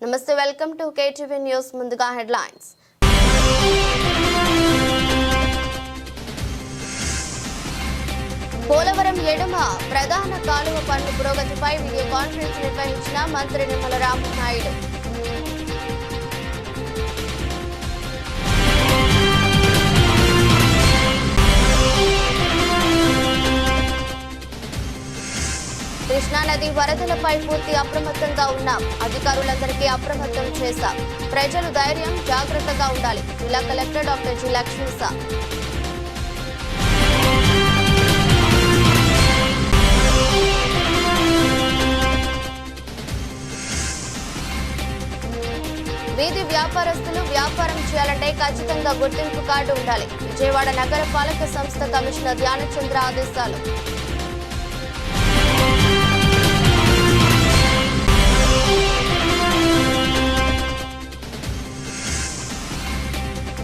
నమస్తే, welcome to KTV news. ముందుగా headlines. Polavaram ఎడమ ప్రధాన కాలువ పనుల పురోగతిపై వీడియో కాన్ఫరెన్స్ నిర్వహించిన మంత్రి నిమ్మల రామనాయుడు. కృష్ణా నది వరదలపై పూర్తి అప్రమత్తంగా ఉన్నాం. అధికారులందరికీ అప్రమత్తం చేశాం. ప్రజలు ధైర్యం, జాగ్రత్తగా ఉండాలి. జిల్లా కలెక్టర్ డాక్టర్ జి లక్ష్మీసా. వీధి వ్యాపారస్తులు వ్యాపారం చేయాలంటే ఖచ్చితంగా గుర్తింపు కార్డు ఉండాలి. విజయవాడ నగర పాలక సంస్థ కమిషనర్ ధ్యానచంద్ర ఆదేశాలు.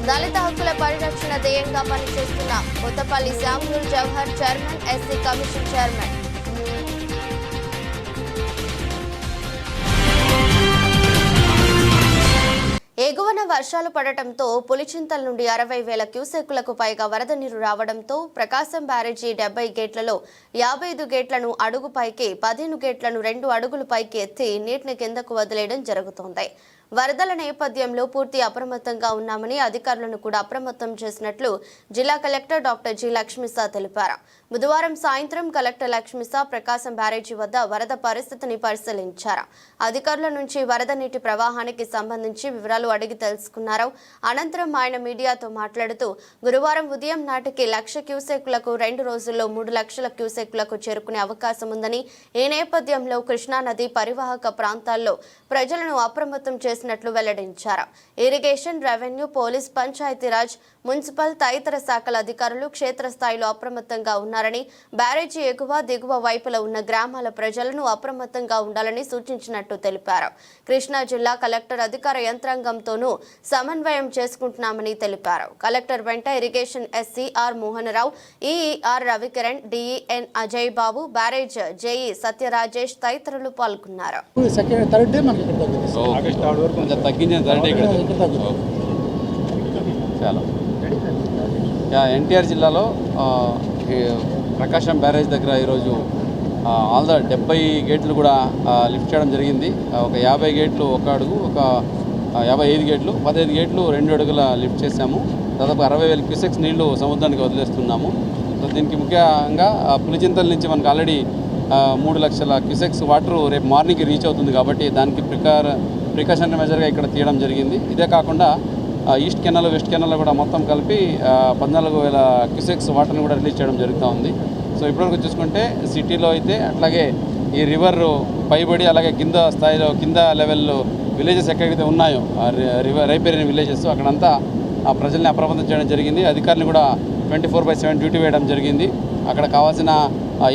దళిత హక్కుల పరిరక్షణ ధ్యేయంగా పనిచేస్తున్న Kothapalli Samuel Jawahar chairman, SC commission chairman. ఎగువన వర్షాలు పడటంతో పులిచింతల నుండి 60,000 క్యూసెక్కులకు పైగా వరద నీరు రావడంతో ప్రకాశం బ్యారేజీ 70 గేట్లలో 55 గేట్లను అడుగు పైకి, 15 గేట్లను 2 అడుగుల పైకి ఎత్తి నీటిని కిందకు వదిలేయడం జరుగుతోంది. వరదల నేపథ్యంలో పూర్తి అప్రమత్తంగా ఉన్నామని, అధికారులను కూడా అప్రమత్తం చేసినట్లు జిల్లా కలెక్టర్ డాక్టర్ జి లక్ష్మీసా తెలిపారు. బుధవారం సాయంత్రం కలెక్టర్ లక్ష్మీసా ప్రకాశం బ్యారేజీ వద్ద వరద పరిస్థితిని పరిశీలించారు. అధికారుల నుంచి వరద నీటి ప్రవాహానికి సంబంధించి వివరాలు అడిగి తెలుసుకున్నారు. అనంతరం ఆయన మీడియాతో మాట్లాడుతూ, గురువారం ఉదయం నాటికి 1,00,000 క్యూసెక్కులకు 2 రోజుల్లో 3 లక్షల క్యూసెక్కులకు చేరుకునే అవకాశం ఉందని, ఈ నేపథ్యంలో కృష్ణానది పరివాహక ప్రాంతాల్లో ప్రజలను అప్రమత్తం చేసినట్లు వెల్లడించారు. Irrigation, revenue, police, Panchayati Raj, municipal తదితర శాఖల అధికారులు క్షేత్రస్థాయిలో అప్రమత్తంగా ఉన్నారని, బ్యారేజీ ఎగువ, దిగువ వైపులో ఉన్న గ్రామాల ప్రజలను అప్రమత్తంగా ఉండాలని సూచించినట్టు తెలిపారు. కృష్ణా జిల్లా కలెక్టర్ అధికార యంత్రాంగంతోనూ సమన్వయం చేసుకుంటున్నామని తెలిపారు. కలెక్టర్ వెంట irrigation SC R Mohanarao, EE R Ravikiran, DEN Ajay Babu, barrage JE Satyarajesh తదితరులు పాల్గొన్నారు. ఎన్టీఆర్ జిల్లాలో ప్రకాశం బ్యారేజ్ దగ్గర ఈరోజు ఆల్ ద 70 గేట్లు కూడా లిఫ్ట్ చేయడం జరిగింది. ఒక 50 గేట్లు 1 అడుగు, ఒక 55 గేట్లు, 15 గేట్లు 2 అడుగుల లిఫ్ట్ చేశాము. దాదాపు 60,000 క్యూసెక్స్ నీళ్లు సముద్రానికి వదిలేస్తున్నాము. సో దీనికి ముఖ్యంగా పులిచింతల నుంచి మనకు ఆల్రెడీ 3 లక్షల క్యూసెక్స్ వాటర్ రేపు మార్నింగ్కి రీచ్ అవుతుంది కాబట్టి దానికి ప్రికాషనరీ మెజర్గా ఇక్కడ తీయడం జరిగింది. ఇదే కాకుండా ఈస్ట్ కెనాల్, వెస్ట్ కెనాల్ కూడా మొత్తం కలిపి 14,000 క్యూసెక్స్ వాటర్ని కూడా రిలీజ్ చేయడం జరుగుతూ ఉంది. సో ఇప్పటివరకు చూసుకుంటే సిటీలో అయితే అట్లాగే ఈ రివర్ పైబడి అలాగే కింద స్థాయిలో కింద లెవెల్లో విలేజెస్ ఎక్కడైతే ఉన్నాయో రైపేరియన్ విలేజెస్ అక్కడంతా ప్రజల్ని అప్రమత్తం చేయడం జరిగింది. అధికారులు కూడా 24/7 డ్యూటీ వేయడం జరిగింది. అక్కడ కావాల్సిన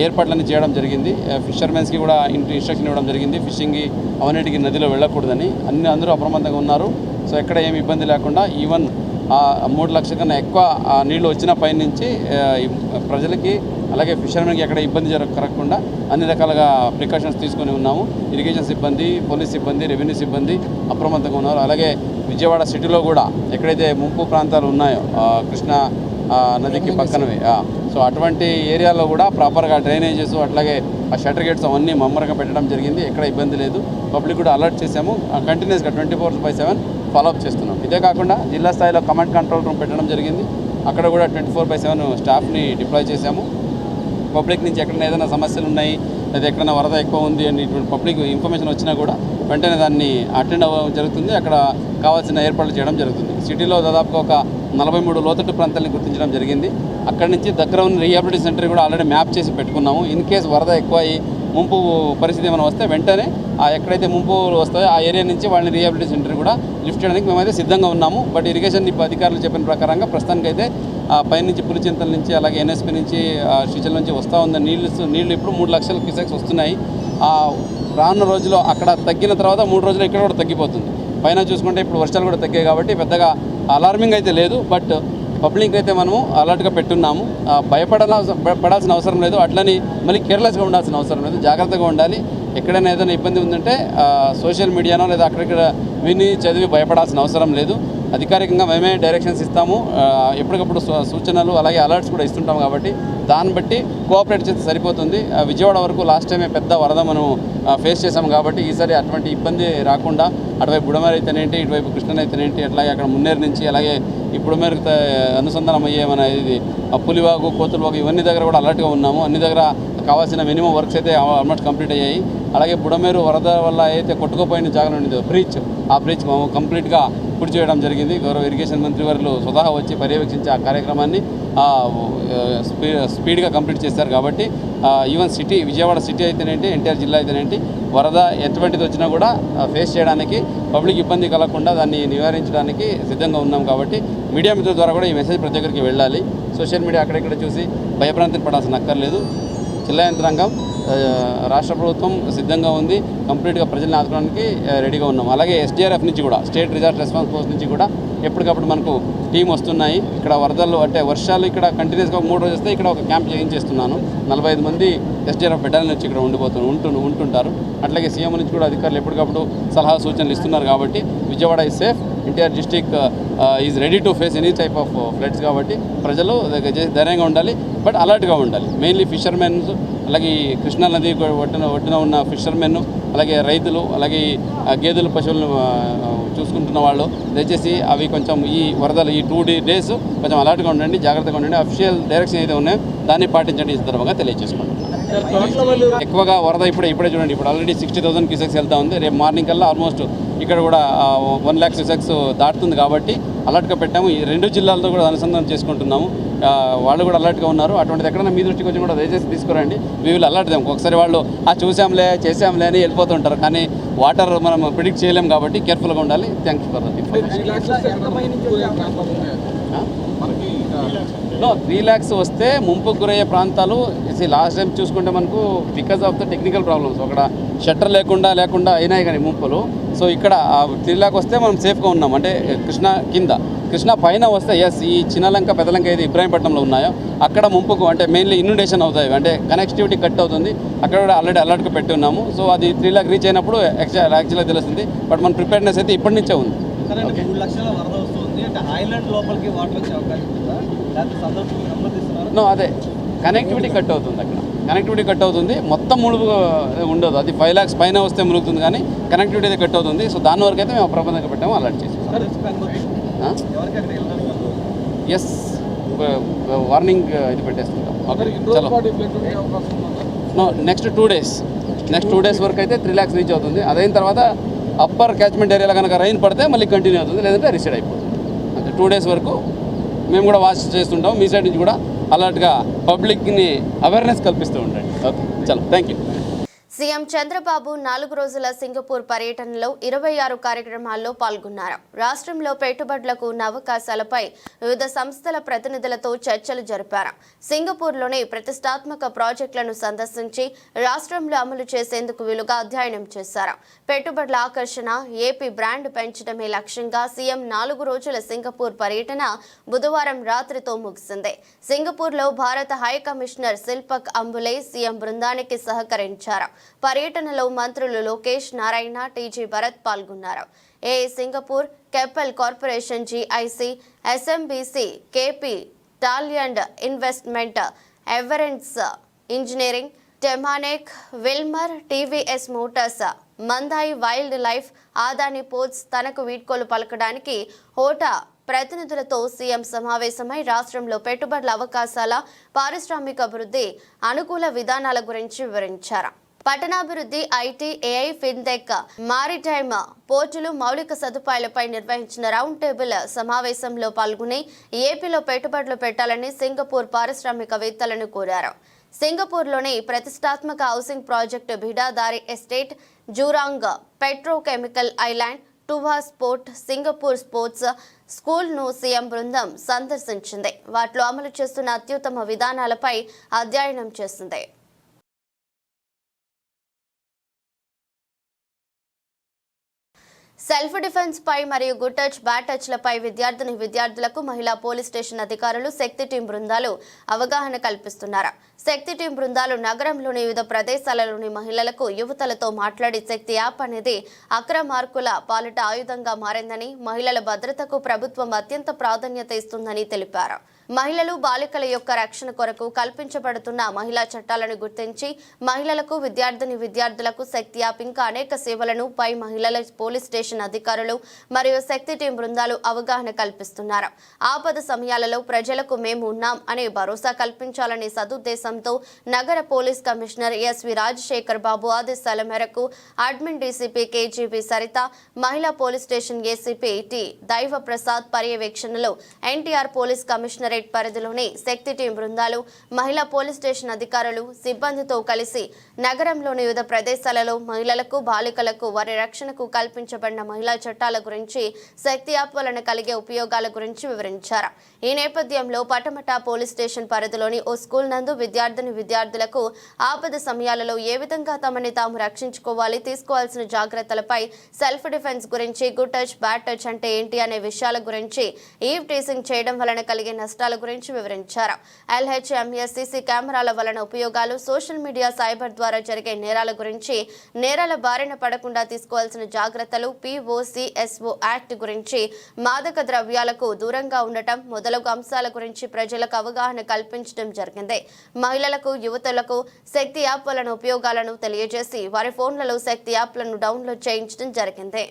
ఏర్పాట్లన్నీ చేయడం జరిగింది. ఫిషర్మెన్స్కి కూడా ఇన్స్ట్రక్షన్ ఇవ్వడం జరిగింది. ఫిషింగ్కి అవన్నిటికి నదిలో వెళ్ళకూడదని అందరూ అప్రమత్తంగా ఉన్నారు. సో ఎక్కడ ఏమి ఇబ్బంది లేకుండా ఈవెన్ 3 లక్షల కన్నా ఎక్కువ నీళ్లు వచ్చిన పైనుంచి ప్రజలకి అలాగే ఫిషర్మెన్కి ఎక్కడ ఇబ్బంది జరగకుండా అన్ని రకాలుగా ప్రికాషన్స్ తీసుకొని ఉన్నాము. ఇరిగేషన్ సిబ్బంది, పోలీస్ సిబ్బంది, రెవెన్యూ సిబ్బంది అప్రమత్తంగా ఉన్నారు. అలాగే విజయవాడ సిటీలో కూడా ఎక్కడైతే ముంపు ప్రాంతాలు ఉన్నాయో కృష్ణా నదికి పక్కనవి, సో అటువంటి ఏరియాలో కూడా ప్రాపర్గా డ్రైనేజెస్ అట్లాగే ఆ షట్టర్ గేట్స్ అవన్నీ మమ్మరంగా పెట్టడం జరిగింది. ఎక్కడ ఇబ్బంది లేదు. పబ్లిక్ కూడా అలర్ట్ చేసాము. కంటిన్యూస్గా 24/7 ఫాలోఅప్ చేస్తున్నాం. ఇదే కాకుండా జిల్లా స్థాయిలో కమాండ్ కంట్రోల్ రూమ్ పెట్టడం జరిగింది. అక్కడ కూడా 24/7 స్టాఫ్ని డిప్లాయ్ చేశాము. పబ్లిక్ నుంచి ఎక్కడైనా ఏదైనా సమస్యలు ఉన్నాయి లేదా ఎక్కడైనా వరద ఎక్కువ ఉంది అని పబ్లిక్ ఇన్ఫర్మేషన్ వచ్చినా కూడా వెంటనే దాన్ని అటెండ్ అవ్వడం జరుగుతుంది. అక్కడ కావాల్సిన ఏర్పాట్లు చేయడం జరుగుతుంది. సిటీలో దాదాపుగా ఒక 43 లోతట్టు ప్రాంతాలను గుర్తించడం జరిగింది. అక్కడి నుంచి దగ్గర ఉన్న రీహాబిలిటేషన్ సెంటర్ కూడా ఆల్రెడీ మ్యాప్ చేసి పెట్టుకున్నాము. ఇన్ కేసు వరద ఎక్కువ ముంపు పరిస్థితి ఏమైనా వస్తే వెంటనే ఎక్కడైతే ముంపు వస్తాయో ఆ ఏరియా నుంచి వాళ్ళని రీహాబిలిటేషన్ సెంటర్ కూడా లిఫ్ట్ చేయడానికి మేమైతే సిద్ధంగా ఉన్నాము. బట్ ఇరిగేషన్ అధికారులు చెప్పిన ప్రకారంగా ప్రస్తుతానికైతే పైనుంచి పులిచింతల నుంచి అలాగే ఎన్ఎస్పీ నుంచి శ్రీశైలం నుంచి వస్తూ ఉన్న నీళ్లు ఇప్పుడు 3 లక్షల క్యూసెక్స్ వస్తున్నాయి. రానున్న రోజుల్లో అక్కడ తగ్గిన తర్వాత 3 రోజులు ఇక్కడ కూడా తగ్గిపోతుంది. పైన చూసుకుంటే ఇప్పుడు వర్షాలు కూడా తగ్గాయి కాబట్టి పెద్దగా అలార్మింగ్ అయితే లేదు. బట్ పబ్లిక్ అయితే మనము అలర్ట్గా పెట్టున్నాము. పడాల్సిన అవసరం లేదు. అట్లని మళ్ళీ కేర్లెస్గా ఉండాల్సిన అవసరం లేదు. జాగ్రత్తగా ఉండాలి. ఎక్కడైనా ఏదైనా ఇబ్బంది ఉందంటే సోషల్ మీడియానో లేదా అక్కడిక్కడ విని చదివి భయపడాల్సిన అవసరం లేదు. అధికారికంగా మేమే డైరెక్షన్స్ ఇస్తాము, ఎప్పటికప్పుడు సూచనలు అలాగే అలర్ట్స్ కూడా ఇస్తుంటాం. కాబట్టి దాన్ని బట్టి కోఆపరేట్ చేస్తే సరిపోతుంది. విజయవాడ వరకు లాస్ట్ టైమే పెద్ద వరద మనం ఫేస్ చేసాం కాబట్టి ఈసారి అటువంటి ఇబ్బంది రాకుండా అటువైపు బుడమేరు అయితేనేంటి, ఇటువైపు కృష్ణ అయితేనేంటి, అట్లాగే అక్కడ మున్నేరు నుంచి అలాగే ఈ బుడమేరు అనుసంధానం అయ్యే మన ఇది పులివాగు, కోతులవాగు ఇవన్నీ దగ్గర కూడా అలర్ట్గా ఉన్నాము. అన్ని దగ్గర కావాల్సిన మినిమం వర్క్స్ అయితే ఆల్మోస్ట్ కంప్లీట్ అయ్యాయి. అలాగే బుడమేరు వరద వల్ల అయితే కొట్టుకుపోయిన జాగా ఉండేది బ్రిడ్జ్, ఆ బ్రిడ్జ్ కంప్లీట్గా పూర్తి చేయడం జరిగింది. గౌరవ ఇరిగేషన్ మంత్రి వారు స్వతహా వచ్చి పర్యవేక్షించి ఆ కార్యక్రమాన్ని స్పీడ్గా కంప్లీట్ చేశారు. కాబట్టి ఈవెన్ సిటీ విజయవాడ సిటీ అయితేనేంటి, ఎన్టీఆర్ జిల్లా అయితేనేంటి వరద ఎటువంటిది వచ్చినా కూడా ఫేస్ చేయడానికి, పబ్లిక్ ఇబ్బంది కలగకుండా దాన్ని నివారించడానికి సిద్ధంగా ఉన్నాం. కాబట్టి మీడియా మిత్రుల ద్వారా కూడా ఈ మెసేజ్ ప్రతి ఒక్కరికి వెళ్ళాలి. సోషల్ మీడియా అక్కడెక్కడ చూసి భయభ్రాంతిని పడాల్సిన అక్కర్లేదు. జిల్లా యంత్రాంగం, రాష్ట్ర ప్రభుత్వం సిద్ధంగా ఉంది. కంప్లీట్గా ప్రజల్ని ఆదుకోవడానికి రెడీగా ఉన్నాం. అలాగే ఎస్డీఆర్ఎఫ్ నుంచి కూడా, స్టేట్ డిజాస్టర్ రెస్పాన్స్ ఫోర్స్ నుంచి కూడా ఎప్పటికప్పుడు మనకు టీం వస్తున్నాయి. ఇక్కడ వరదలు అంటే వర్షాలు ఇక్కడ కంటిన్యూస్గా 3 రోజులు వస్తే ఇక్కడ ఒక క్యాంప్ చేయించేస్తున్నాను. 45 మంది ఎస్డీఆర్ఎఫ్ బెటాలియన్ నుంచి ఇక్కడ ఉంటుంటారు. అట్లాగే సీఎం నుంచి కూడా అధికారులు ఎప్పటికప్పుడు సలహా సూచనలు ఇస్తున్నారు. కాబట్టి Vijayawada is safe, NTR district is ready to face any type of floods. కాబట్టి ప్రజలు ధైర్యంగా ఉండాలి, బట్ అలర్ట్గా ఉండాలి. మెయిన్లీ ఫిషర్మెన్స్, అలాగే కృష్ణా నది ఒడ్డున ఉన్న ఫిషర్మెన్, అలాగే రైతులు, అలాగే గేదెలు పశువులను చూసుకుంటున్న వాళ్ళు దయచేసి అవి కొంచెం ఈ వరదలు ఈ 2 days కొంచెం అలర్ట్గా ఉండండి, జాగ్రత్తగా ఉండండి. అఫీషియల్ డైరెక్షన్ ఏదైతే ఉన్నాయో దాన్ని పాటించండి. ఈ సందర్భంగా తెలియజేసుకుంటున్నాను. ఎక్కువగా వరద ఇప్పుడే చూడండి, ఇప్పుడు ఆల్రెడీ 60,000 క్యూసెక్స్ వెళ్తా ఉంది. రేపు మార్నింగ్ కల్లా ఆల్మోస్ట్ ఇక్కడ కూడా 1 lakh క్యూసెక్స్ దాటుతుంది. కాబట్టి అలర్ట్గా పెట్టాము. ఈ 2 జిల్లాలతో కూడా అనుసంధానం చేసుకుంటున్నాము. వాళ్ళు కూడా అలర్ట్గా ఉన్నారు. అటువంటిది ఎక్కడైనా మీ దృష్టికి వచ్చి కూడా దయచేసి తీసుకురండి. వీళ్ళు అలర్ట్ దేము. ఒకసారి వాళ్ళు చూసాంలే చేసాంలే అని వెళ్ళిపోతుంటారు. కానీ వాటర్ మనం ప్రిడిక్ట్ చేయలేం కాబట్టి కేర్ఫుల్గా ఉండాలి. Thanks for that information. 3 lakhs వస్తే ముంపుకు గురయ్యే ప్రాంతాలు లాస్ట్ టైం చూసుకుంటే మనకు because of the technical problems అక్కడ షట్టర్ లేకుండా అయినాయి కానీ ముంపులు. సో ఇక్కడ 3 lakh వస్తే మనం సేఫ్గా ఉన్నాం. అంటే కృష్ణా పైన వస్తే ఎస్, ఈ చిన్నలంక పెద్దలంక ఏది ఇబ్రాహీంపట్నంలో ఉన్నాయో అక్కడ ముంపుకు అంటే మెయిన్లీ ఇన్యుండేషన్ అవుతాయి, అంటే కనెక్టివిటీ కట్ అవుతుంది. అక్కడ కూడా ఆల్రెడీ అలర్ట్గా పెట్టి ఉన్నాము. సో అది 3 lakh రీచ్ అయినప్పుడు యాక్చువల్గా తెలుస్తుంది. బట్ మన ప్రిపేర్నెస్ అయితే ఇప్పటి నుంచే ఉంది. 3 లక్షల వరద వస్తుంది అంటే ఐలాండ్ లోపలికి వాటర్ వచ్చే అవకాశం ఉందా? లేకపోతే సందర్భంగా సంబంధిస్తున్నారు? అదే కనెక్టివిటీ కట్ అవుతుంది. అక్కడ కనెక్టివిటీ కట్ అవుతుంది. మొత్తం ములుగు ఉండదు. అది 5 lakhs పైన వస్తే ములుగుతుంది, కానీ కనెక్టివిటీ అయితే కట్ అవుతుంది. సో దాని వరకు అయితే మేము ప్రబంధంగా పెట్టాము, అలర్ట్ చేసాము. ఎస్, వార్నింగ్ ఇది పెట్టేస్తుంటాం. నెక్స్ట్ 2 days వరకు అయితే 3 lakhs రీచ్ అవుతుంది. అదైన తర్వాత అప్పర్ క్యాచ్మెంట్ ఏరియాలో కనుక రైన్ పడితే మళ్ళీ కంటిన్యూ అవుతుంది, లేదంటే రిసైడ్ అయిపోతుంది. అంటే 2 days వరకు మేము కూడా వాచ్ చేస్తుంటాం. మీ సైడ్ నుంచి కూడా అలర్ట్గా పబ్లిక్ని అవేర్నెస్ కల్పిస్తూ ఉండండి. ఓకే, చలో, థ్యాంక్ యూ. సీఎం చంద్రబాబు 4 రోజుల సింగపూర్ పర్యటనలో 26 కార్యక్రమాల్లో పాల్గొన్నారు. రాష్ట్రంలో పెట్టుబడులకు ఉన్న అవకాశాలపై వివిధ సంస్థల ప్రతినిధులతో చర్చలు జరిపారు. సింగపూర్లోని ప్రతిష్టాత్మక ప్రాజెక్టులను సందర్శించి రాష్ట్రంలో అమలు చేసేందుకు వీలుగా అధ్యయనం చేశారు. పెట్టుబడుల ఆకర్షణ, ఏపీ బ్రాండ్ పెంచడమే లక్ష్యంగా సీఎం 4 రోజుల సింగపూర్ పర్యటన బుధవారం రాత్రితో ముగిసింది. సింగపూర్లో భారత high commissioner Shilpak Ambule CM బృందానికి సహకరించారు. పర్యటనలో మంత్రులు లోకేష్, నారాయణ, టీజీ భరత్ పాల్గొన్నారు. Singapore, Keppel corporation, GIC, SMBC, KP, టాలియండ్ ఇన్వెస్ట్మెంట్, ఎవరెన్స్ ఇంజనీరింగ్, టెమానెక్, Wilmar, TVS Motors, Mandai wildlife, Adani ports తనకు వీడ్కోలు పలకడానికి హోటా ప్రతినిధులతో సీఎం సమావేశమై రాష్ట్రంలో పెట్టుబడుల అవకాశాల, పారిశ్రామిక అభివృద్ధి, అనుకూల విధానాల గురించి వివరించారు. పట్టణాభివృద్ధి, ఐటీ, ఏఐ, ఫిన్టెక్, మారిటైమ్, పోర్టులు, మౌలిక సదుపాయాలపై నిర్వహించిన రౌండ్ టేబుల్ సమావేశంలో పాల్గొని ఏపీలో పెట్టుబడులు పెట్టాలని సింగపూర్ పారిశ్రామికవేత్తలను కోరారు. సింగపూర్లోని ప్రతిష్టాత్మక housing project Bidadari estate, Jurong petrochemical island, Tuas port, Singapore sports స్కూల్ను సీఎం బృందం సందర్శించింది. వాటిలో అమలు చేస్తున్న అత్యుత్తమ విధానాలపై అధ్యయనం చేసింది. సెల్ఫ్ డిఫెన్స్ పై మరియు గుడ్ టచ్ బ్యాడ్ టచ్లపై విద్యార్థులకు మహిళా పోలీస్ స్టేషన్ అధికారులు శక్తి టీం బృందాలు అవగాహన కల్పిస్తున్నారు. శక్తి టీం బృందాలు నగరంలోని వివిధ ప్రదేశాలలోని మహిళలకు యువతలతో మాట్లాడి శక్తి యాప్ అనేది అక్రమార్కుల పాలిట ఆయుధంగా మారిందని, మహిళల భద్రతకు ప్రభుత్వం అత్యంత ప్రాధాన్యత ఇస్తుందని తెలిపారు. మహిళలు బాలికల యొక్క రక్షణ కొరకు కల్పించబడుతున్న మహిళా చట్టాలను గుర్తించి మహిళలకు విద్యార్థులకు శక్తి యాప్ ఇంకా అనేక సేవలను పై మహిళల పోలీస్ స్టేషన్ అధికారులు మరియు శక్తి టీం బృందాలు అవగాహన కల్పిస్తున్నారు. ఆపద సమయాలలో ప్రజలకు మేము ఉన్నాం అనే భరోసా కల్పించాలనే సదుద్దేశంతో నగర పోలీస్ కమిషనర్ ఎస్వి రాజశేఖర్ బాబు ఆదేశాల మేరకు అడ్మిన్ డీసీపీ కేజీబీ సరిత, మహిళా పోలీస్ స్టేషన్ ఏసీపీ టి దైవ ప్రసాద్ పర్యవేక్షణలో ఎన్టీఆర్ పోలీస్ కమిషనర్ పరిధిలోని శక్తి టీం బృందాలు మహిళా పోలీస్ స్టేషన్ అధికారులు సిబ్బందితో కలిసి నగరంలోని వివిధ ప్రదేశాలలో మహిళలకు బాలికలకు వారి రక్షణకు కల్పించబడిన మహిళా చట్టాల గురించి, శక్తి యాప్ వలన కలిగే ఉపయోగాల గురించి వివరించారు. ఈ నేపథ్యంలో పటమట పోలీస్ స్టేషన్ పరిధిలోని ఓ స్కూల్ నందు విద్యార్థులకు ఆపద సమయాలలో ఏ విధంగా తమని తాము రక్షించుకోవాలి, తీసుకోవాల్సిన జాగ్రత్తలపై, సెల్ఫ్ డిఫెన్స్ గురించి, గుడ్ టచ్ బ్యాడ్ టచ్ అంటే ఏంటి అనే విషయాల గురించి, ఈవ్ టీసింగ్ చేయడం వలన కలిగే నష్టాల గురించి వివరించారు. ఎల్హెచ్ఎంఎస్ సీసీ కెమెరాల వలన ఉపయోగాలు, సోషల్ మీడియా, సైబర్ ద్వారా జరిగే నేరాల గురించి, నేరాల బారిన పడకుండా తీసుకోవాల్సిన జాగ్రత్తలు, పిఓసిఎస్ఓ యాక్ట్ గురించి, మాదక ద్రవ్యాలకు దూరంగా ఉండటం మొదలగు అంశాల గురించి ప్రజలకు అవగాహన కల్పించడం జరిగింది. మహిళలకు, యువతులకు శక్తి యాప్ వలన ఉపయోగాలను తెలియజేసి వారి ఫోన్లలో శక్తి యాప్లను డౌన్లోడ్ చేయించడం జరిగింది.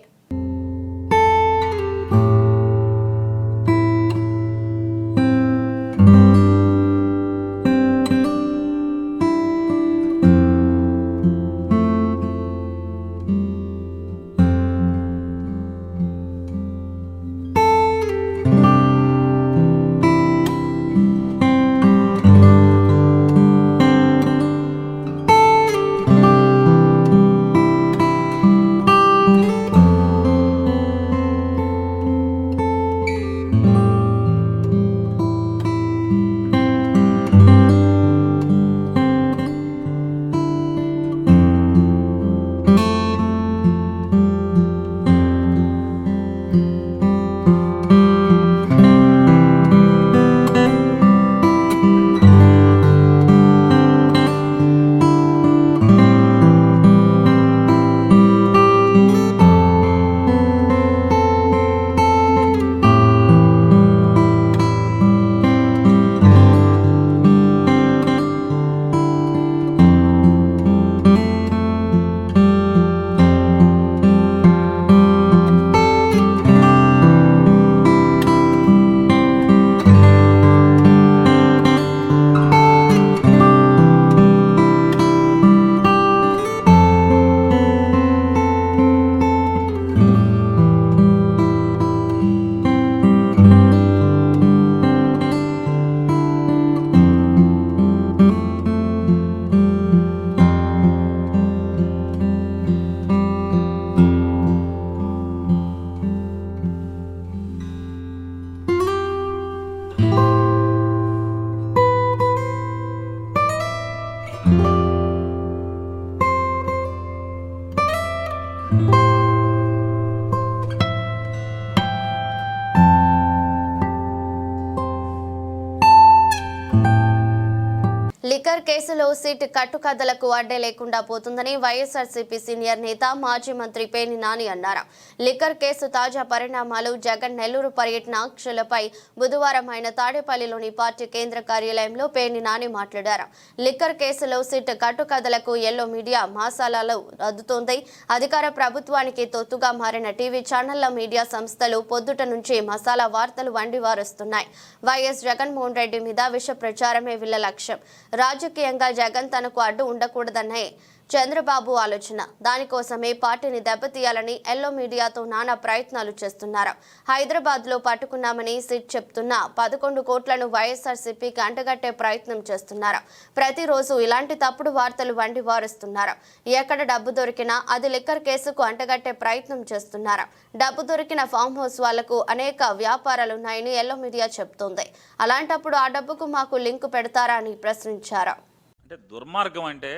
లిక్కర్ కేసులో సిట్ కట్టుకథలకు అడ్డే లేకుండా పోతుందని వైఎస్ఆర్సీపీ సీనియర్ నేత మాజీ మంత్రి పేర్ని నాని అన్నారు. లిక్కర్ కేసు తాజా పరిణామాలు, జగన్ నెల్లూరు పర్యటనలపై బుధవారం ఆయన తాడేపల్లిలోని పార్టీ కేంద్ర కార్యాలయంలో పేర్ని నాని మాట్లాడారు. లిక్కర్ కేసులో సిట్ కట్టుకథలకు ఎల్లో మీడియా మసాలాలు అద్దుతోంది. అధికార ప్రభుత్వానికి తొత్తుగా మారిన టీవీ ఛానళ్ల, మీడియా సంస్థలు పొద్దుట నుంచి మసాలా వార్తలు వండివారుస్తున్నాయి. వైఎస్ జగన్మోహన్ రెడ్డి మీద విష ప్రచారమే వీళ్ల లక్ష్యం. రాజకీయంగా జగన్ తనకు అడ్డు ఉండకూడదనే చంద్రబాబు ఆలోచన. దానికోసమే పార్టీని దెబ్బతీయాలని ఎల్లో మీడియాతో నానా ప్రయత్నాలు చేస్తున్నారు. హైదరాబాద్ లో పట్టుకున్నామని సిట్ చెప్తున్న 11 కోట్లను వైఎస్ఆర్సీపీకి అంటగట్టే ప్రయత్నం చేస్తున్నారు. ప్రతిరోజు ఇలాంటి తప్పుడు వార్తలు వండి వారుస్తున్నారు. ఎక్కడ డబ్బు దొరికినా అది లిక్కర్ కేసుకు అంటగట్టే ప్రయత్నం చేస్తున్నారు. డబ్బు దొరికిన ఫామ్ హౌస్ వాళ్లకు అనేక వ్యాపారాలున్నాయని ఎల్లో మీడియా చెప్తోంది. అలాంటప్పుడు ఆ డబ్బుకు మాకు లింకు పెడతారా అని ప్రశ్నించారు. అంటే దుర్మార్గం అంటే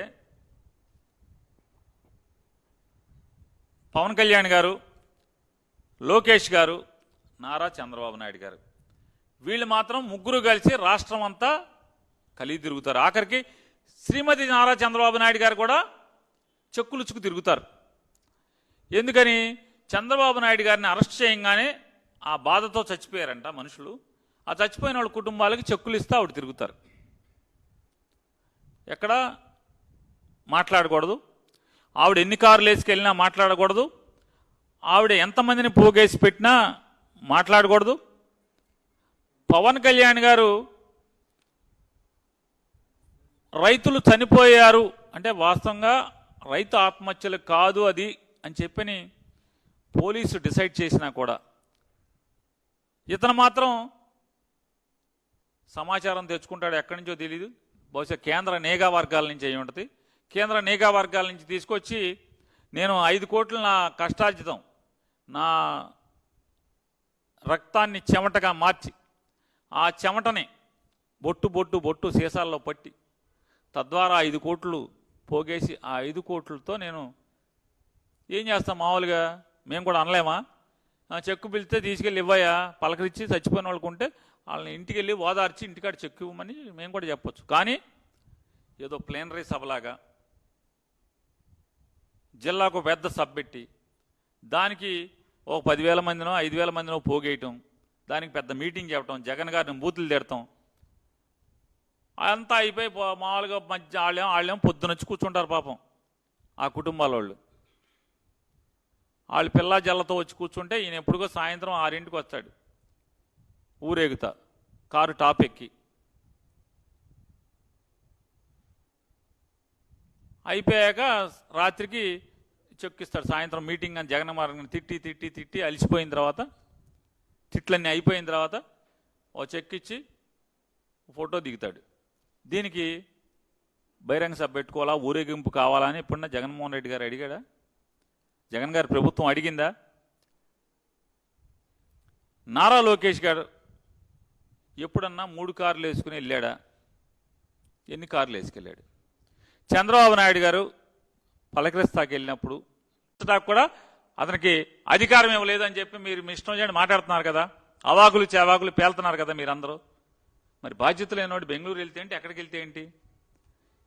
పవన్ కళ్యాణ్ గారు లోకేష్ గారు, నారా చంద్రబాబు నాయుడు గారు, వీళ్ళు మాత్రం ముగ్గురు కలిసి రాష్ట్రం అంతా కలిగి తిరుగుతారు. ఆఖరికి శ్రీమతి నారా చంద్రబాబు నాయుడు గారు కూడా చెక్కులుచ్చుకు తిరుగుతారు. ఎందుకని? చంద్రబాబు నాయుడు గారిని అరెస్ట్ చేయగానే ఆ బాధతో చచ్చిపోయారంట మనుషులు. ఆ చచ్చిపోయిన వాళ్ళ కుటుంబాలకి చెక్కులు ఇస్తే ఆవిడ తిరుగుతారు. ఎక్కడ మాట్లాడకూడదు, ఆవిడ ఎన్ని కార్లు వేసుకెళ్ళినా మాట్లాడకూడదు, ఆవిడ ఎంతమందిని పోగేసి పెట్టినా మాట్లాడకూడదు. పవన్ కళ్యాణ్ గారు రైతులు చనిపోయారు అంటే వాస్తవంగా రైతు ఆత్మహత్యలు కాదు అది అని చెప్పని పోలీసు డిసైడ్ చేసినా కూడా ఇతను మాత్రం సమాచారం తెచ్చుకుంటాడు. ఎక్కడి నుంచో తెలీదు, బహుశా కేంద్ర నిఘా వర్గాల నుంచి అయి ఉంటుంది. కేంద్ర నిఘా వర్గాల నుంచి తీసుకొచ్చి నేను 5 కోట్లు నా కష్టార్జితం, నా రక్తాన్ని చెమటగా మార్చి ఆ చెమటని బొట్టు బొట్టు బొట్టు సీసాల్లో పట్టి తద్వారా 5 కోట్లు పోగేసి ఆ 5 కోట్లతో నేను ఏం చేస్తాం? మామూలుగా మేము కూడా అనలేమా? చెక్కు పిలిస్తే తీసుకెళ్ళి ఇవ్వయా, పలకరించి చచ్చిపోయిన వాళ్ళకు ఉంటే వాళ్ళని ఇంటికి వెళ్ళి ఓదార్చి ఇంటికాడ చెక్కు ఇవ్వమని మేము కూడా చెప్పొచ్చు. కానీ ఏదో ప్లేనరీ సభలాగా జిల్లాకు పెద్ద సభ పెట్టి దానికి ఒక 10,000 మందినో 5,000 మందినో పోగేయటం, దానికి పెద్ద మీటింగ్ చెప్పడం, జగన్ గారిని బూతులు తిడతాం, అంతా అయిపోయి మామూలుగా మధ్య వాళ్ళేమో పొద్దునొచ్చి కూర్చుంటారు పాపం ఆ కుటుంబాల వాళ్ళు పిల్ల జల్లతో వచ్చి కూర్చుంటే ఈయన ఎప్పుడుగో సాయంత్రం 6ంటికి వస్తాడు ఊరేగుతా కారు టాప్ ఎక్కి. అయిపోయాక రాత్రికి చెక్కిస్తాడు. సాయంత్రం మీటింగ్ అని జగన్ గారిని తిట్టి తిట్టి తిట్టి అలిసిపోయిన తర్వాత, తిట్లన్నీ అయిపోయిన తర్వాత ఓ చెక్కిచ్చి ఫోటో దిగుతాడు. దీనికి బహిరంగ సభ పెట్టుకోవాలా, ఊరేగింపు కావాలా అని ఎప్పుడన్నా జగన్మోహన్ రెడ్డి గారు అడిగాడా? జగన్ గారి ప్రభుత్వం అడిగిందా? నారా లోకేష్ గారు ఎప్పుడన్నా 3 కార్లు వేసుకుని వెళ్ళాడా? ఎన్ని కార్లు వేసుకెళ్ళాడు? చంద్రబాబు నాయుడు గారు పలకరిస్తాకి వెళ్ళినప్పుడు కూడా అతనికి అధికారం ఇవ్వలేదని చెప్పి మీరు మీ ఇష్టం చేయండి మాట్లాడుతున్నారు కదా, అవాకులు చెవాకులు పేలుతున్నారు కదా మీరందరూ. మరి బాధ్యత లేనివాడు బెంగళూరు వెళ్తే ఏంటి, ఎక్కడికి వెళ్తే ఏంటి?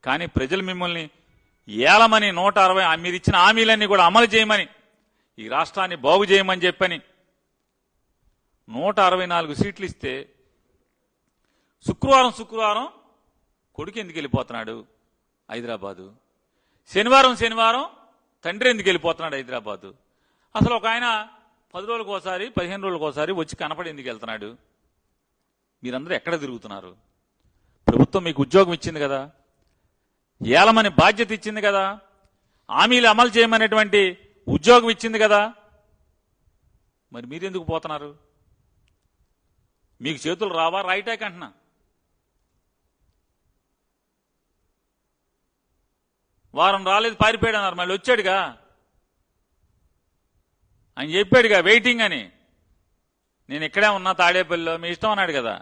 కానీ ప్రజలు మిమ్మల్ని ఏలమని 160 మీరు ఇచ్చిన హామీలన్నీ కూడా అమలు చేయమని, ఈ రాష్ట్రాన్ని బాగు చేయమని చెప్పని 164 సీట్లు ఇస్తే శుక్రవారం కొడుకు ఎందుకు వెళ్ళిపోతున్నాడు హైదరాబాదు, శనివారం తండ్రి ఎందుకు వెళ్ళిపోతున్నాడు హైదరాబాదు, అసలు ఒక ఆయన 10 రోజులకు ఒకసారి 15 రోజులకు ఒకసారి వచ్చి కనపడి ఎందుకు వెళ్తున్నాడు? మీరందరూ ఎక్కడ తిరుగుతున్నారు? ప్రభుత్వం మీకు ఉద్యోగం ఇచ్చింది కదా, ఏలమని బాధ్యత ఇచ్చింది కదా, హామీలు అమలు చేయమనేటువంటి ఉద్యోగం ఇచ్చింది కదా, మరి మీరెందుకు పోతున్నారు? మీకు చేతులు రావా? రైటాక్ అంటున్నా. వారం రాలేదు పారిపోయాడు అన్నారు, మళ్ళీ వచ్చాడుగా, ఆయన చెప్పాడుగా వెయిటింగ్ అని, నేను ఇక్కడే ఉన్నా తాడేపల్లిలో, మీ ఇష్టం అన్నాడు కదా.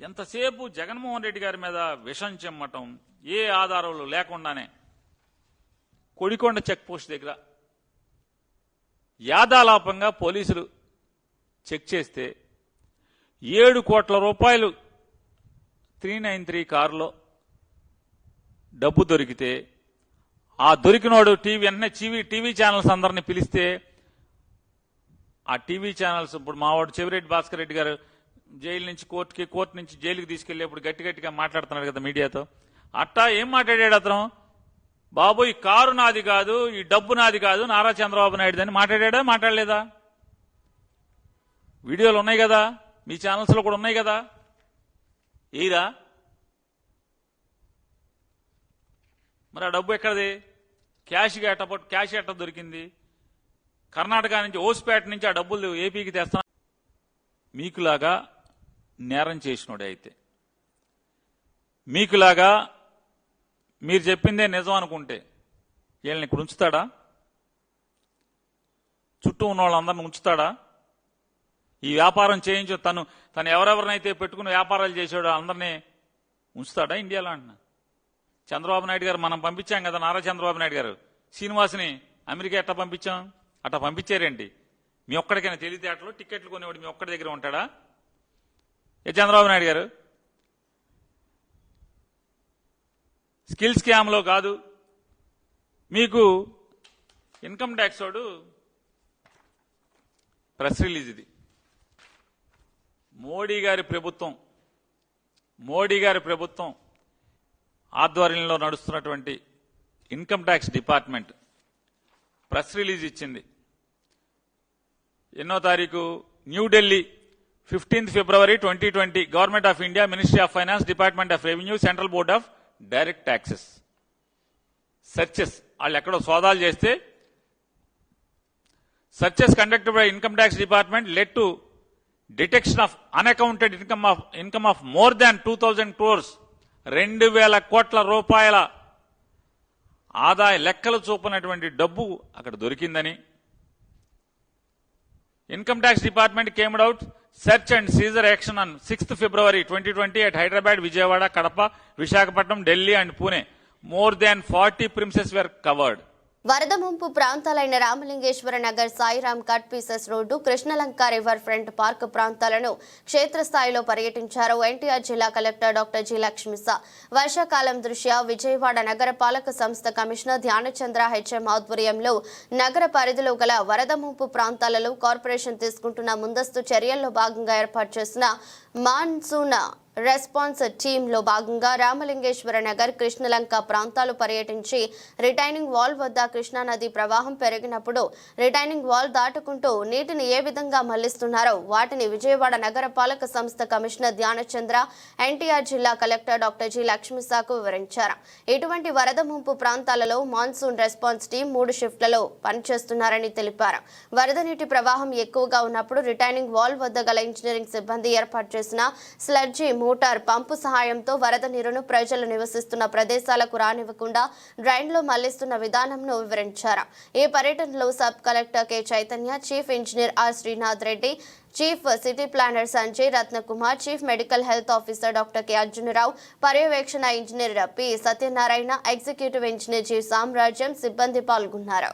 ఎంతసేపు జగన్మోహన్ రెడ్డి గారి మీద విషం చెమ్మటం, ఏ ఆధారాలు లేకుండానే కొడికొండ చెక్ పోస్ట్ దగ్గర యాదాలాపంగా పోలీసులు చెక్ చేస్తే 7 కోట్ల రూపాయలు 393 కారులో డబ్బు దొరికితే, ఆ దొరికినోడు వెంటనే టీవీ ఛానల్స్ అందరినీ పిలిస్తే, ఆ టీవీ ఛానల్స్ ఇప్పుడు మావాడు చెవిరెడ్డి భాస్కర్ రెడ్డి గారు జైలు నుంచి కోర్టు నుంచి జైలుకి తీసుకెళ్లేప్పుడు గట్టిగా మాట్లాడుతున్నాడు కదా మీడియాతో. అట్టా ఏం మాట్లాడాడు అతను? బాబు ఈ కారు నాది కాదు, ఈ డబ్బు నాది కాదు, నారా చంద్రబాబు నాయుడు అని మాట్లాడా? మాట్లాడలేదా? వీడియోలు ఉన్నాయి కదా, మీ ఛానల్స్లో కూడా ఉన్నాయి కదా. ఏరా మరి ఆ డబ్బు ఎక్కడది? క్యాష్ ఎట్ట దొరికింది? కర్ణాటక నుంచి ఓసిపేట నుంచి ఆ డబ్బులు ఏపీకి తెస్తా. మీకులాగా నేరం చేసినోడే అయితే, మీకులాగా మీరు చెప్పిందే నిజం అనుకుంటే వీళ్ళని ఇక్కడ ఉంచుతాడా? చుట్టూ ఉన్న వాళ్ళందరిని ఉంచుతాడా? ఈ వ్యాపారం చేయించు తను ఎవరెవరినైతే పెట్టుకుని వ్యాపారాలు చేసాడో అందరినీ ఉంచుతాడా ఇండియాలో అంటున్నా? చంద్రబాబు నాయుడు గారు మనం పంపించాం కదా, నారా చంద్రబాబు నాయుడు గారు శ్రీనివాస్ని అమెరికా ఎట్లా పంపించాం? అట్లా పంపించారేంటి? మీ ఒక్కడికైనా తెలివితేటలు టికెట్లు కొనేవాడు మీ ఒక్కడి దగ్గర ఉంటాడా? చంద్రబాబు నాయుడు గారు స్కిల్ స్కామ్లో కాదు, మీకు ఇన్కమ్ ట్యాక్స్ వాడు ప్రెస్ రిలీజ్ ఇది. మోడీ గారి ప్రభుత్వం ఆధ్వర్యంలో నడుస్తున్నటువంటి income tax department press release ఇచ్చింది. ఎన్నో తారీఖు? New Delhi 15th February 2020. Government of India, ministry of finance, department of revenue, central board of direct taxes searches. వాళ్ళు ఎక్కడో సోదాలు చేస్తే searches conducted by income tax department led to detection of unaccounted income of more than 2000 crores. 2000 కోట్ల రూపాయల ఆదాయ లెక్కలు చూపనటువంటి డబ్బు అక్కడ దొరికిందని income tax department came out search and seizure action on 6th February 2020 at Hyderabad, Vijayawada, Kadapa, Visakhapatnam, Delhi and Pune. More than 40 premises were covered. వరద ముంపు ప్రాంతాలైన Ramalingeswara Nagar, Sairam cut pieces road, Krishnalanka river front park ప్రాంతాలను క్షేత్రస్థాయిలో పర్యటించారు ఎన్టీఆర్ జిల్లా collector doctor G లక్ష్మిసా. వర్షాకాలం దృష్ట్యా విజయవాడ నగర పాలక సంస్థ కమిషనర్ ధ్యానచంద్ర హెచ్ఎం ఆధ్వర్యంలో నగర పరిధిలో గల వరద ముంపు ప్రాంతాలలో కార్పొరేషన్ తీసుకుంటున్న ముందస్తు చర్యల్లో భాగంగా ఏర్పాటు చేసిన మాన్సూన్ రెస్పాన్స్ టీంలో భాగంగా రామలింగేశ్వర నగర్, కృష్ణలంక ప్రాంతాలు పర్యటించి రిటైనింగ్ వాల్ వద్ద కృష్ణానది ప్రవాహం పెరిగినప్పుడు రిటైనింగ్ వాల్ దాటుకుంటూ నీటిని ఏ విధంగా మళ్లిస్తున్నారో వాటిని విజయవాడ నగర పాలక సంస్థ కమిషనర్ ధ్యానచంద్ర, ఎన్టీఆర్ జిల్లా కలెక్టర్ డాక్టర్ జి లక్ష్మిసాకు వివరించారు. ఇటువంటి వరద ముంపు ప్రాంతాలలో మాన్సూన్ రెస్పాన్స్ టీం 3 షిఫ్ట్లలో పనిచేస్తున్నారని తెలిపారు. వరద నీటి ప్రవాహం ఎక్కువగా ఉన్నప్పుడు రిటైనింగ్ వాల్ వద్ద గల ఇంజనీరింగ్ సిబ్బంది ఏర్పాటు చేసిన స్లడ్జీ మోటార్ పంపు సహాయంతో వరద నీరును ప్రజలు నివసిస్తున్న ప్రదేశాలకు రానివ్వకుండా డ్రైన్లో మళ్లిస్తున్న విధానంను వివరించారు. ఈ పర్యటనలో sub collector K Chaitanya, chief engineer R Srinath Reddy, chief city planner Sanjay Ratnakumar, chief medical health officer doctor K Arjunarao, పర్యవేక్షణ engineer P Satyanarayana, executive engineer G Samrajyam సిబ్బంది పాల్గొన్నారు.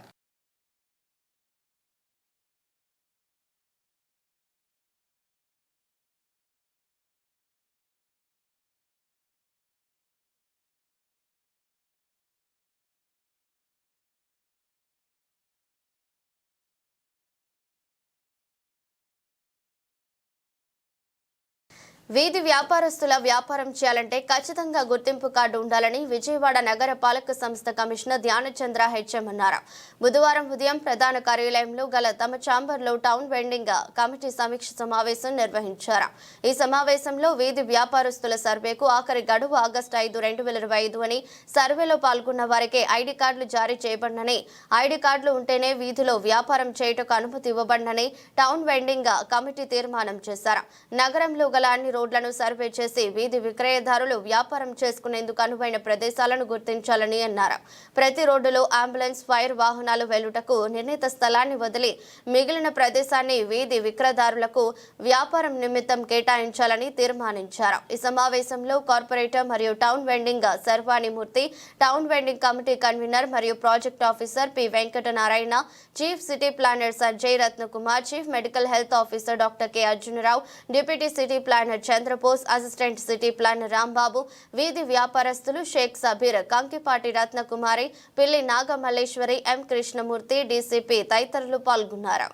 వీధి వ్యాపారస్తుల వ్యాపారం చేయాలంటే ఖచ్చితంగా గుర్తింపు కార్డు ఉండాలని విజయవాడ నగర పాలక సంస్థ కమిషనర్ ధ్యానచంద్ర హెచ్ఎం అన్నారు. బుధవారం ఉదయం ప్రధాన కార్యాలయంలో గల తమ ఛాంబర్లో టౌన్ వెండింగ్ కమిటీ సమీక్ష సమావేశం నిర్వహించారు. ఈ సమావేశంలో వీధి వ్యాపారస్తుల సర్వేకు ఆఖరి గడువు ఆగస్టు 5, 2025 అని, సర్వేలో పాల్గొన్న వారికి ఐడి కార్డులు జారీ చేయబడినని, ఐడి కార్డులు ఉంటేనే వీధిలో వ్యాపారం చేయుటకు అనుమతి ఇవ్వబడినని టౌన్ వెండింగ్ కమిటీ తీర్మానం చేశారు. నగరంలో గల అన్ని రోడ్లను సర్వే చేసి వీధి విక్రయదారులు వ్యాపారం చేసుకునేందుకు అనువైన ప్రదేశాలను గుర్తించాలని అన్నారు. ప్రతి రోడ్డులో అంబులెన్స్, ఫైర్ వాహనాలు వెళ్లుటకు నిర్ణీత స్థలాన్ని వదిలి మిగిలిన ప్రదేశాన్ని వీధి విక్రయదారులకు వ్యాపారం నిమిత్తం కేటాయించాలని తీర్మానించారు. ఈ సమావేశంలో కార్పొరేటర్ మరియు town vending Sarvanimurthy, town vending committee convener మరియు project officer P Venkatanarayana, chief city planner Sanjay Ratnakumar, chief medical health officer doctor K Arjunarao, deputy city planner Chandrabose, assistant city planner Rambabu, వీధి వ్యాపారస్తులు షేక్ సబీర్, కంకిపాటి రత్నకుమారి, పిల్లి నాగమల్లేశ్వరి, ఎం కృష్ణమూర్తి, డీసీపీ తదితరులు పాల్గొన్నారు.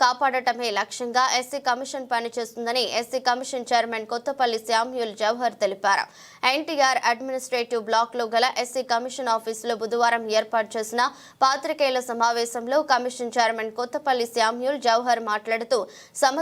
కాపాడటమే లక్ష్యంగా ఎస్సీ కమిషన్ పనిచేస్తుందని SC commission chairman Kothapalli Samuel Jawahar తెలిపారు. ఎన్టీఆర్ అడ్మినిస్ట్రేటివ్ బ్లాక్ లో గల ఎస్సీ కమిషన్ ఆఫీసులో బుధవారం ఏర్పాటు చేసిన పాత్రికేయుల సమావేశంలో కమిషన్ చైర్మన్ కొత్తపల్లి శామ్యూల్ జవహర్ మాట్లాడుతూ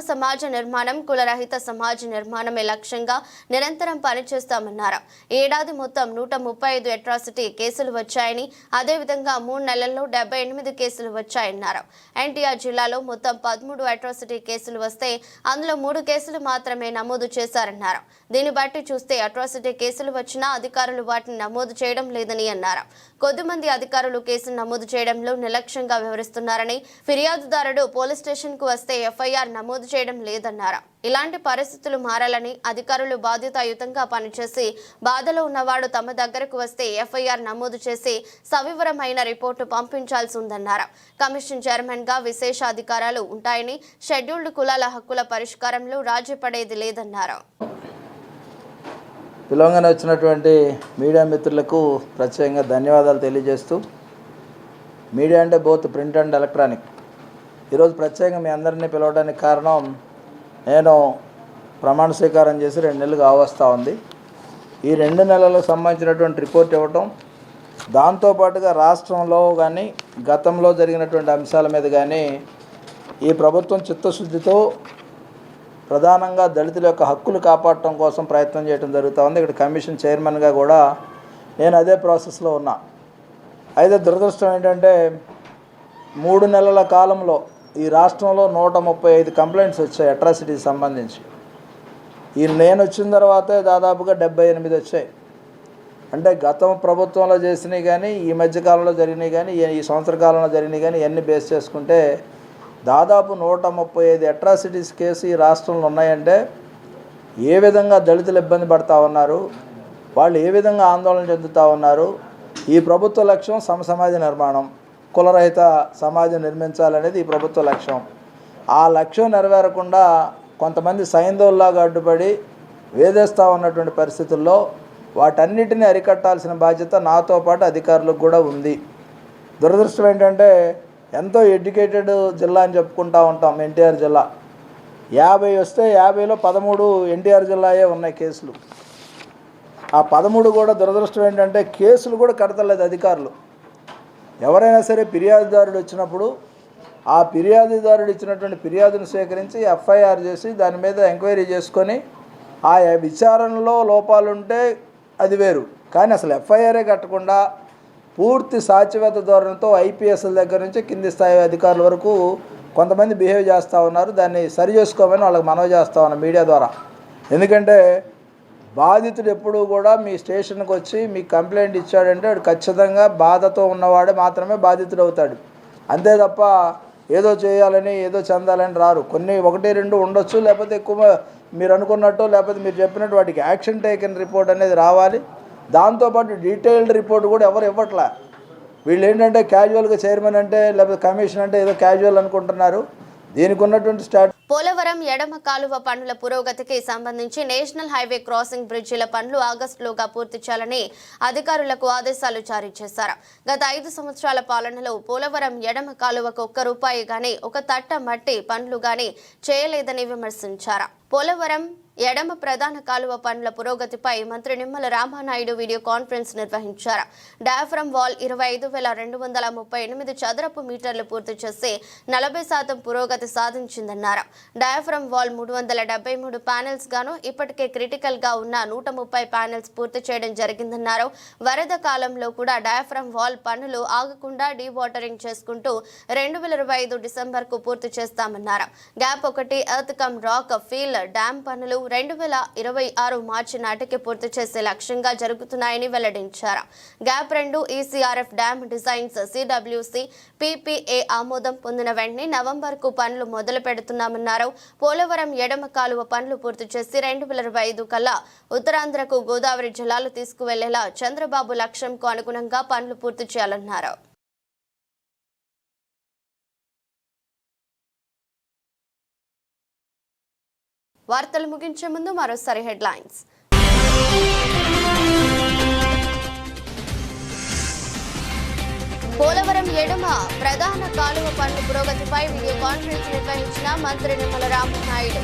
సమాజ నిర్మాణం, కులరహిత సమాజ నిర్మాణమే లక్ష్యంగా నిరంతరం పనిచేస్తామన్నారు. ఏడాది మొత్తం 135 అట్రాసిటీ కేసులు వచ్చాయని, అదేవిధంగా 3 నెలల్లో 78 కేసులు వచ్చాయన్నారు. ఎన్టీఆర్ జిల్లాలో మొత్తం 13 అట్రాసిటీ కేసులు వస్తే అందులో 3 కేసులు మాత్రమే నమోదు చేశారన్నారు. దీన్ని బట్టి చూస్తే అట్రాసిటీ కేసులు వచ్చినా అధికారులు వాటిని నమోదు చేయడం లేదని అన్నారు. కొద్దిమంది అధికారులు కేసులు నమోదు చేయడంలో నిర్లక్ష్యంగా వ్యవహరిస్తున్నారని, ఫిర్యాదుదారుడు పోలీస్ స్టేషన్ కు వస్తే ఎఫ్ఐఆర్ నమోదు చేయడం లేదన్నారు. ఇలాంటి పరిస్థితులు మారాలని, అధికారులు బాధ్యతాయుతంగా పనిచేసి బాధలో ఉన్నవాడు తమ దగ్గరకు వస్తే ఎఫ్ఐఆర్ నమోదు చేసి సవివరమైన రిపోర్టు పంపించాల్సి ఉందన్నారు. కమిషన్ చైర్మన్ గా విశేష అధికారాలు ఉంటాయని, షెడ్యూల్డ్ కులాల హక్కుల పరిష్కారంలో రాజీ పడేది లేదన్నారు. పిలవంగానే వచ్చినటువంటి మీడియా మిత్రులకు ప్రత్యేకంగా ధన్యవాదాలు తెలియజేస్తూ, మీడియా అంటే బోత్ ప్రింట్ అండ్ ఎలక్ట్రానిక్. ఈరోజు ప్రత్యేకంగా మీ అందరినీ పిలవడానికి కారణం, నేను ప్రమాణ స్వీకారం చేసి 2 నెలలు కావస్తూ ఉంది. ఈ 2 నెలలకు సంబంధించినటువంటి రిపోర్ట్ ఇవ్వటం, దాంతోపాటుగా రాష్ట్రంలో కానీ గతంలో జరిగినటువంటి అంశాల మీద కానీ ఈ ప్రభుత్వం చిత్తశుద్ధితో ప్రధానంగా దళితుల యొక్క హక్కులు కాపాడటం కోసం ప్రయత్నం చేయడం జరుగుతూ ఉంది. ఇక్కడ కమిషన్ చైర్మన్గా కూడా నేను అదే ప్రాసెస్లో ఉన్నా. అయితే దురదృష్టం ఏంటంటే 3 నెలల కాలంలో ఈ రాష్ట్రంలో 135 కంప్లైంట్స్ వచ్చాయి అట్రాసిటీకి సంబంధించి. నేను వచ్చిన తర్వాతే దాదాపుగా 78 వచ్చాయి. అంటే గతం ప్రభుత్వంలో చేసినవి కానీ, ఈ మధ్యకాలంలో జరిగినవి కానీ, ఈ సంవత్సర కాలంలో జరిగినవి కానీ ఇవన్నీ బేస్ చేసుకుంటే దాదాపు 135 అట్రాసిటీస్ కేసు ఈ రాష్ట్రంలో ఉన్నాయంటే ఏ విధంగా దళితులు ఇబ్బంది పడుతూ ఉన్నారు, వాళ్ళు ఏ విధంగా ఆందోళన చెందుతూ ఉన్నారు. ఈ ప్రభుత్వ లక్ష్యం సమాజ నిర్మాణం, కులరహిత సమాజం నిర్మించాలనేది ఈ ప్రభుత్వ లక్ష్యం. ఆ లక్ష్యం నెరవేరకుండా కొంతమంది సైంధవుల్లాగా అడ్డుపడి వేధిస్తూ ఉన్నటువంటి పరిస్థితుల్లో వాటన్నిటిని అరికట్టాల్సిన బాధ్యత నాతో పాటు అధికారులకు కూడా ఉంది. దురదృష్టం ఏంటంటే, ఎంతో ఎడ్యుకేటెడ్ జిల్లా అని చెప్పుకుంటూ ఉంటాం ఎన్టీఆర్ జిల్లా. 50 వస్తే 50లో 13 ఎన్టీఆర్ జిల్లాయే ఉన్నాయి కేసులు. ఆ 13 కూడా దురదృష్టం ఏంటంటే కేసులు కూడా కడతలేదు అధికారులు. ఎవరైనా సరే ఫిర్యాదుదారుడు వచ్చినప్పుడు ఆ ఫిర్యాదుదారుడు ఇచ్చినటువంటి ఫిర్యాదును స్వీకరించి ఎఫ్ఐఆర్ చేసి దాని మీద ఎంక్వైరీ చేసుకొని ఆ విచారణలో లోపాలుంటే అది వేరు. కానీ అసలు ఎఫ్ఐఆరే కట్టకుండా పూర్తి సాధ్యవేత ధోరణితో ఐపీఎస్ల దగ్గర నుంచి కింది స్థాయి అధికారుల వరకు కొంతమంది బిహేవ్ చేస్తూ ఉన్నారు. దాన్ని సరి చేసుకోమని వాళ్ళకి మనవి చేస్తూ ఉన్నాం మీడియా ద్వారా. ఎందుకంటే బాధితుడు ఎప్పుడూ కూడా మీ స్టేషన్కి వచ్చి మీకు కంప్లైంట్ ఇచ్చాడంటే వాడు ఖచ్చితంగా బాధతో ఉన్నవాడే మాత్రమే బాధితుడు అవుతాడు. అంతే తప్ప ఏదో చేయాలని ఏదో చెందాలని రారు. కొన్ని 1-2 ఉండొచ్చు, లేకపోతే ఎక్కువ మీరు అనుకున్నట్టు లేకపోతే మీరు చెప్పినట్టు వాటికి యాక్షన్ టేకన్ రిపోర్ట్ అనేది రావాలి. దాంతోపాటు డీటెయిల్డ్ రిపోర్ట్ కూడా ఎవరు ఇవ్వట్లే. వీళ్ళు ఏంటంటే క్యాజువల్గా చైర్మన్ అంటే లేకపోతే కమిషన్ అంటే ఏదో క్యాజువల్ అనుకుంటున్నారు. దీనికి ఉన్నటువంటి పోలవరం ఎడమ కాలువ పనుల పురోగతికి సంబంధించి నేషనల్ హైవే క్రాసింగ్ బ్రిడ్జిల పనులు ఆగస్టులోగా పూర్తి చేయాలని అధికారులకు ఆదేశాలు జారీ చేశారు. గత 5 సంవత్సరాల పాలనలో పోలవరం ఎడమ కాలువకు ₹1 గానీ, ఒక తట్ట మట్టి పనులు గానీ చేయలేదని విమర్శించారు. పోలవరం ఎడమ ప్రధాన కాలువ పనుల పురోగతిపై మంత్రి నిమ్మల రామానాయుడు వీడియో కాన్ఫరెన్స్ నిర్వహించారు. డయాఫ్రమ్ వాల్ 25,238 చదరపు మీటర్లు పూర్తి చేసి 40% పురోగతి సాధించిందన్నారు. డయాఫ్రమ్ వాల్ 373 ప్యానెల్స్ గాను ఇప్పటికే క్రిటికల్ గా ఉన్న 130 ప్యానెల్స్ పూర్తి చేయడం జరిగిందన్నారు. వరద కాలంలో కూడా డయాఫ్రమ్ వాల్ పనులు ఆగకుండా డీవాటరింగ్ చేసుకుంటూ 2025 డిసెంబర్ కు పూర్తి చేస్తామన్నారు. Gap 1 earth cum rock feel dam పనులు 2026 మార్చి నాటికి పూర్తి చేసే లక్ష్యంగా జరుగుతున్నాయని వెల్లడించారు. Gap 2 ECRF dam designs CWC PPA ఆమోదం పొందిన వెంటనే నవంబర్ కు పనులు మొదలు పెడుతున్నామన్నారు. పోలవరం ఎడమ కాలువ పనులు పూర్తి చేసి 2025 కల్లా ఉత్తరాంధ్రకు గోదావరి జలాలు తీసుకువెళ్లేలా చంద్రబాబు లక్ష్యంకు అనుగుణంగా పనులు పూర్తి చేయాలన్నారు. వార్తలు ముగించే ముందు మరోసారి హెడ్లైన్స్. పోలవరం ఎడమ ప్రధాన కాలువ పనుల పురోగతిపై వీడియో కాన్ఫరెన్స్ నిర్వహించిన మంత్రి నిమ్మల రామనాయుడు.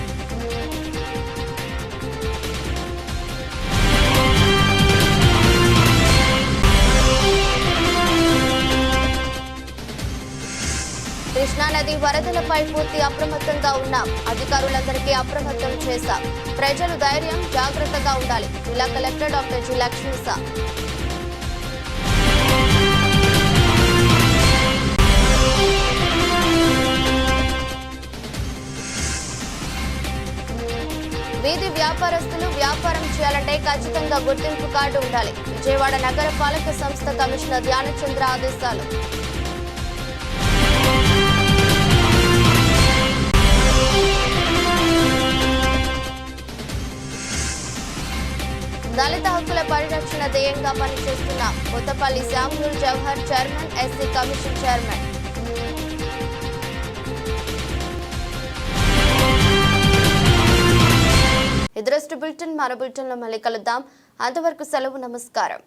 కృష్ణానది వరదలపై పూర్తి అప్రమత్తంగా ఉన్నాం. అధికారులందరికీ అప్రమత్తం చేశాం. ప్రజలు ధైర్యం, జాగ్రత్తగా ఉండాలి. జిల్లా కలెక్టర్ డాక్టర్ జి లక్ష్మీసా. వీధి వ్యాపారస్తులు వ్యాపారం చేయాలంటే ఖచ్చితంగా గుర్తింపు కార్డు ఉండాలి. విజయవాడ నగర పాలక సంస్థ కమిషనర్ ధ్యానచంద్ర ఆదేశాలు. దళిత హక్కుల పరిరక్షణ ధ్యేయంగా పనిచేస్తున్న Kothapalli Samuel Jawahar chairman, SC commission chairman. ఇదరస్ట్ బులెటిన్ మరో బులెటిన్లో మళ్ళీ కలుద్దాం. అంతవరకు సెలవు. నమస్కారం.